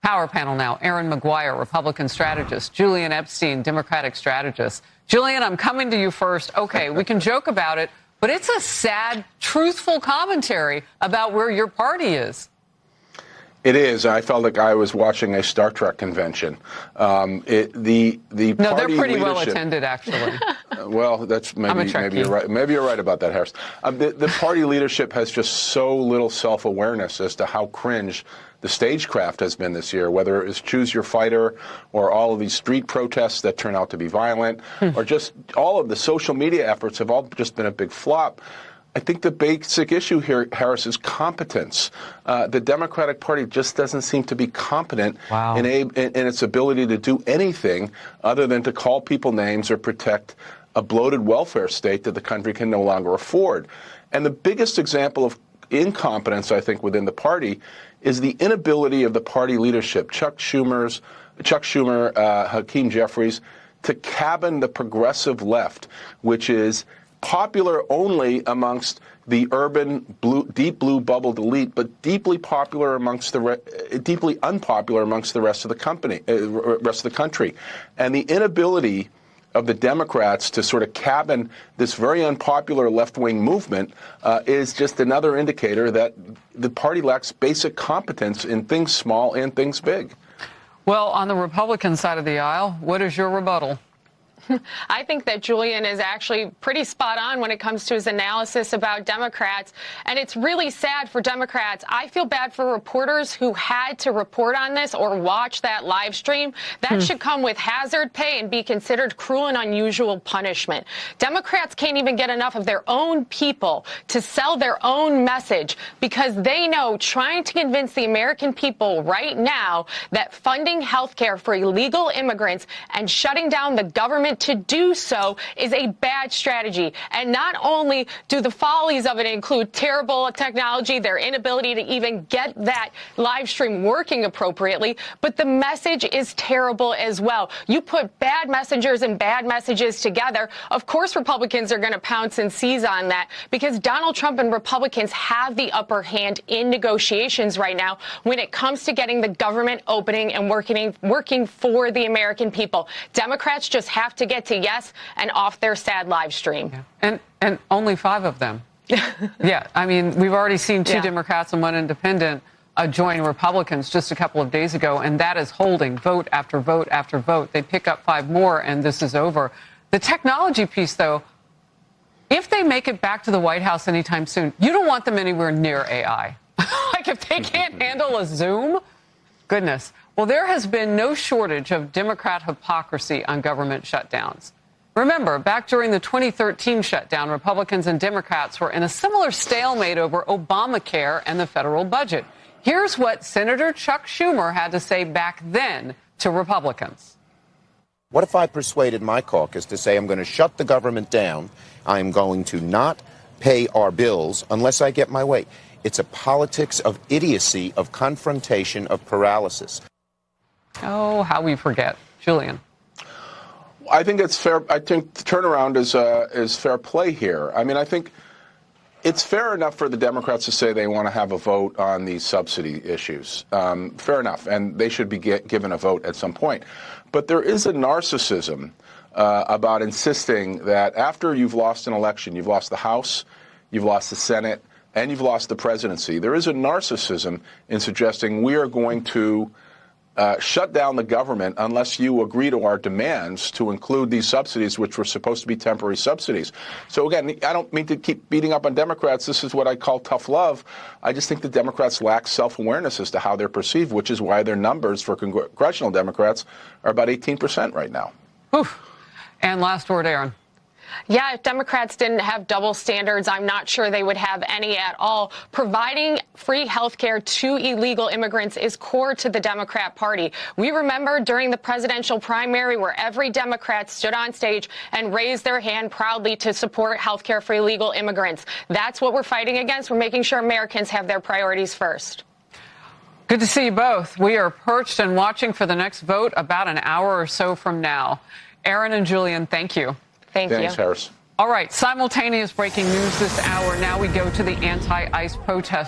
Power panel now. Erin Maguire, Republican strategist. Julian Epstein, Democratic strategist. Julian, I'm coming to you first. Okay, we can joke about it, but it's a sad, truthful commentary about where your party is. It is. I felt like I was watching a Star Trek convention. No, they're pretty well attended, actually. Well, that's maybe you're right. Maybe you're right about that, Harris. The party leadership has just so little self-awareness as to how cringe the stagecraft has been this year, whether it was Choose Your Fighter or all of these street protests that turn out to be violent, or just all of the social media efforts have all just been a big flop. I think the basic issue here, Harris, is competence. The Democratic Party just doesn't seem to be competent in its ability to do anything other than to call people names or protect a bloated welfare state that the country can no longer afford. And the biggest example of incompetence, I think, within the party is the inability of the party leadership, Chuck Schumer, Hakeem Jeffries, to cabin the progressive left, which is popular only amongst the urban deep blue bubbled elite, but deeply unpopular amongst the rest of the country. And the inability of the Democrats to sort of cabin this very unpopular left-wing movement is just another indicator that the party lacks basic competence in things small and things big. Well, on the Republican side of the aisle, what is your rebuttal? I think that Julian is actually pretty spot on when it comes to his analysis about Democrats. And it's really sad for Democrats. I feel bad for reporters who had to report on this or watch that live stream. That should come with hazard pay and be considered cruel and unusual punishment. Democrats can't even get enough of their own people to sell their own message because they know trying to convince the American people right now that funding health care for illegal immigrants and shutting down the government to do so is a bad strategy. And not only do the follies of it include terrible technology, their inability to even get that live stream working appropriately, but the message is terrible as well. You put bad messengers and bad messages together, of course Republicans are going to pounce and seize on that because Donald Trump and Republicans have the upper hand in negotiations right now when it comes to getting the government opening and working for the American people. Democrats just have to get to yes and off their sad live stream. Yeah. And only 5 of them. Yeah, I mean, we've already seen 2 Democrats and 1 independent join Republicans just a couple of days ago, and that is holding vote after vote after vote. They pick up 5 more, and this is over. The technology piece, though, if they make it back to the White House anytime soon, you don't want them anywhere near AI. Like, if they can't handle a Zoom, goodness. Well, there has been no shortage of Democrat hypocrisy on government shutdowns. Remember, back during the 2013 shutdown, Republicans and Democrats were in a similar stalemate over Obamacare and the federal budget. Here's what Senator Chuck Schumer had to say back then to Republicans. What if I persuaded my caucus to say I'm going to shut the government down, I'm going to not pay our bills unless I get my way? It's a politics of idiocy, of confrontation, of paralysis. Oh, how we forget. Julian. I think it's fair. I think the turnaround is fair play here. I mean, I think it's fair enough for the Democrats to say they want to have a vote on these subsidy issues. Fair enough, and they should be given a vote at some point. But there is a narcissism about insisting that after you've lost an election, you've lost the House, you've lost the Senate, and you've lost the presidency. There is a narcissism in suggesting we are going to shut down the government unless you agree to our demands to include these subsidies, which were supposed to be temporary subsidies. So again, I don't mean to keep beating up on Democrats. This is what I call tough love. I just think the Democrats lack self-awareness as to how they're perceived, which is why their numbers for congressional Democrats are about 18% right now. Oof. And last word, Erin. Yeah, if Democrats didn't have double standards, I'm not sure they would have any at all. Providing free health care to illegal immigrants is core to the Democrat Party. We remember during the presidential primary where every Democrat stood on stage and raised their hand proudly to support health care for illegal immigrants. That's what we're fighting against. We're making sure Americans have their priorities first. Good to see you both. We are perched and watching for the next vote about an hour or so from now. Erin and Julian, thank you. Thanks, Harris. All right, simultaneous breaking news this hour. Now we go to the anti-ICE protest.